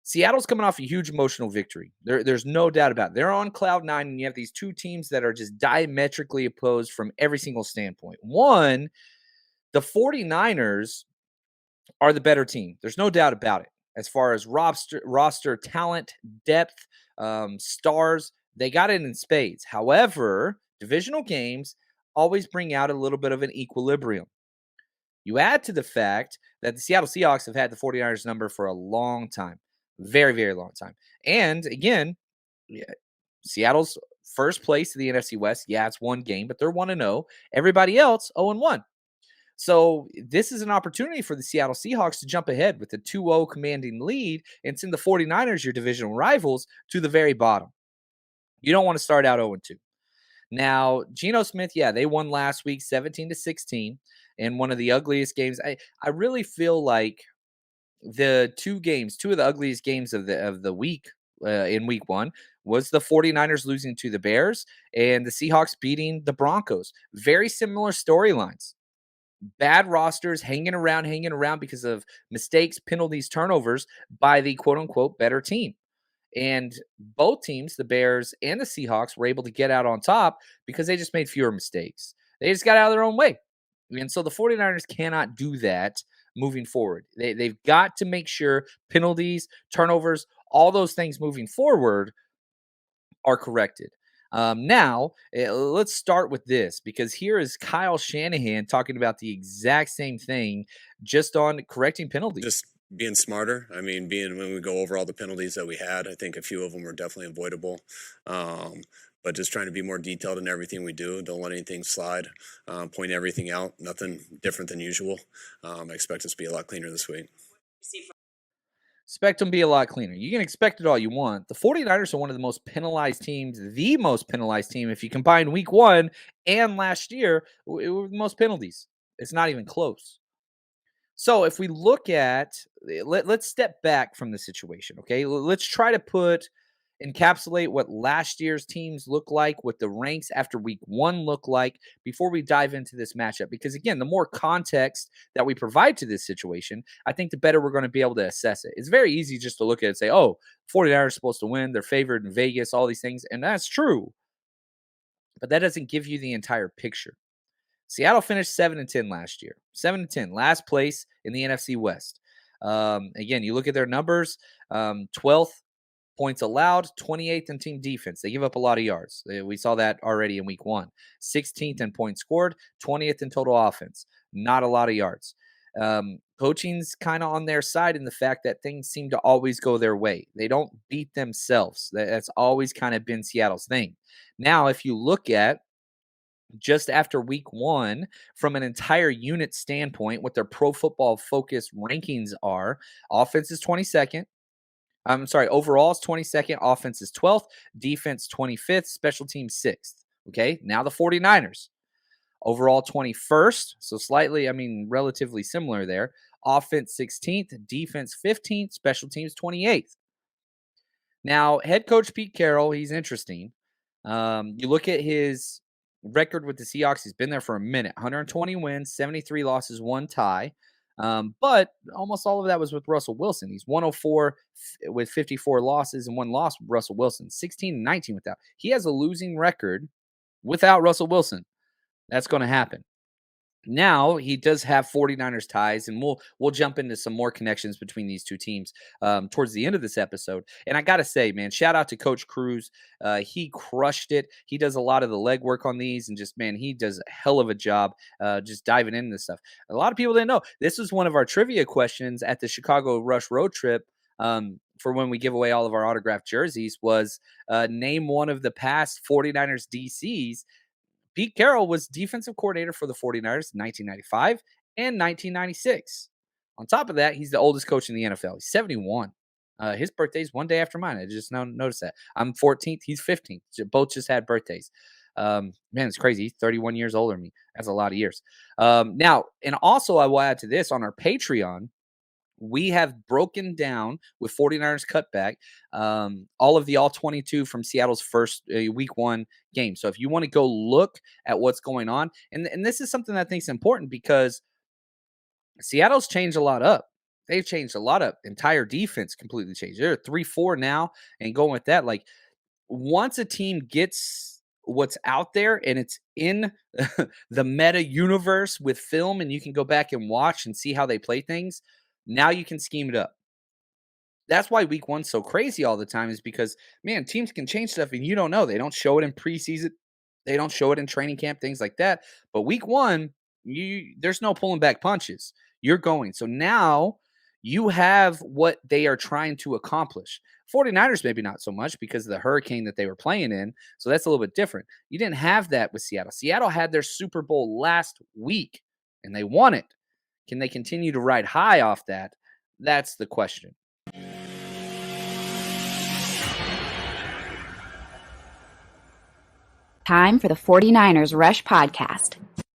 Seattle's coming off a huge emotional victory. There's no doubt about it. They're on cloud nine, and you have these two teams that are just diametrically opposed from every single standpoint. One, the 49ers are the better team. There's no doubt about it. As far as roster talent, depth, stars, they got it in spades. However, divisional games always bring out a little bit of an equilibrium. You add to the fact that the Seattle Seahawks have had the 49ers number for a long time. Very, very long time. And again, yeah, Seattle's first place to the NFC West. Yeah, it's one game, but they're 1-0. Everybody else 0-1. So this is an opportunity for the Seattle Seahawks to jump ahead with a 2-0 commanding lead and send the 49ers, your divisional rivals, to the very bottom. You don't want to start out 0-2. Now, Geno Smith, yeah, they won last week 17-16 in one of the ugliest games. I really feel like the two of the ugliest games of the week in week one was the 49ers losing to the Bears and the Seahawks beating the Broncos. Very similar storylines. Bad rosters hanging around because of mistakes, penalties, turnovers by the quote unquote better team. And both teams, the Bears and the Seahawks, were able to get out on top because they just made fewer mistakes. They just got out of their own way. And so the 49ers cannot do that moving forward. They've got to make sure penalties, turnovers, all those things moving forward are corrected. Now, let's start with this because here is Kyle Shanahan talking about the exact same thing just on correcting penalties. Just being smarter. I mean, when we go over all the penalties that we had, I think a few of them were definitely avoidable. But just trying to be more detailed in everything we do. Don't let anything slide. Point everything out. Nothing different than usual. I expect us to be a lot cleaner this week. Expect them to be a lot cleaner. You can expect it all you want. The 49ers are one of the most penalized teams, the most penalized team. If you combine week one and last year, it was the most penalties. It's not even close. So if we look at, let's step back from the situation, okay? Let's try to encapsulate what last year's teams look like, what the ranks after week one look like before we dive into this matchup. Because again, the more context that we provide to this situation, I think the better we're going to be able to assess it. It's very easy just to look at it and say, oh, 49ers are supposed to win. They're favored in Vegas, all these things. And that's true. But that doesn't give you the entire picture. Seattle finished 7-10 last year. 7-10, last place in the NFC West. Again, you look at their numbers, 12th points allowed, 28th in team defense. They give up a lot of yards. We saw that already in week one. 16th in points scored, 20th in total offense. Not a lot of yards. Coaching's kind of on their side in the fact that things seem to always go their way. They don't beat themselves. That's always kind of been Seattle's thing. Now, if you look at just after week one, from an entire unit standpoint, what their pro football focus rankings are, offense is 22nd. I'm sorry, overall is 22nd, offense is 12th, defense 25th, special teams 6th. Okay, now the 49ers. Overall 21st, so slightly, relatively similar there. Offense 16th, defense 15th, special teams 28th. Now, head coach Pete Carroll, he's interesting. You look at his record with the Seahawks, he's been there for a minute. 120 wins, 73 losses, 1 tie. But almost all of that was with Russell Wilson. He's 104 with 54 losses and 1 loss with Russell Wilson. 16-19 without. He has a losing record without Russell Wilson. That's going to happen. Now he does have 49ers ties, and we'll jump into some more connections between these two teams towards the end of this episode. And I gotta say, man, shout out to Coach Cruz. He crushed it. He does a lot of the legwork on these, and just man, he does a hell of a job just diving into this stuff. A lot of people didn't know this was one of our trivia questions at the Chicago Rush road trip. For when we give away all of our autographed jerseys, was name one of the past 49ers DCs. Pete Carroll was defensive coordinator for the 49ers in 1995 and 1996. On top of that, he's the oldest coach in the NFL. He's 71. His birthday's one day after mine. I just now noticed that. I'm 14th. He's 15th. Both just had birthdays. Man, it's crazy. He's 31 years older than me. That's a lot of years. Now, and also I will add to this on our Patreon, we have broken down with 49ers cutback all of the all 22 from Seattle's first week one game. So if you want to go look at what's going on, and this is something that I think is important because Seattle's changed a lot up. they've changed a lot of entire defense, completely changed. They're 3-4 now, and going with that, like once a team gets what's out there and it's in the meta universe with film and you can go back and watch and see how they play things, now you can scheme it up. That's why week one's so crazy all the time, is because, man, teams can change stuff and you don't know. They don't show it in preseason. They don't show it in training camp, things like that. But week one, there's no pulling back punches. You're going. So now you have what they are trying to accomplish. 49ers, maybe not so much because of the hurricane that they were playing in. So that's a little bit different. You didn't have that with Seattle. Seattle had their Super Bowl last week and they won it. Can they continue to ride high off that? That's the question. Time for the 49ers Rush Podcast.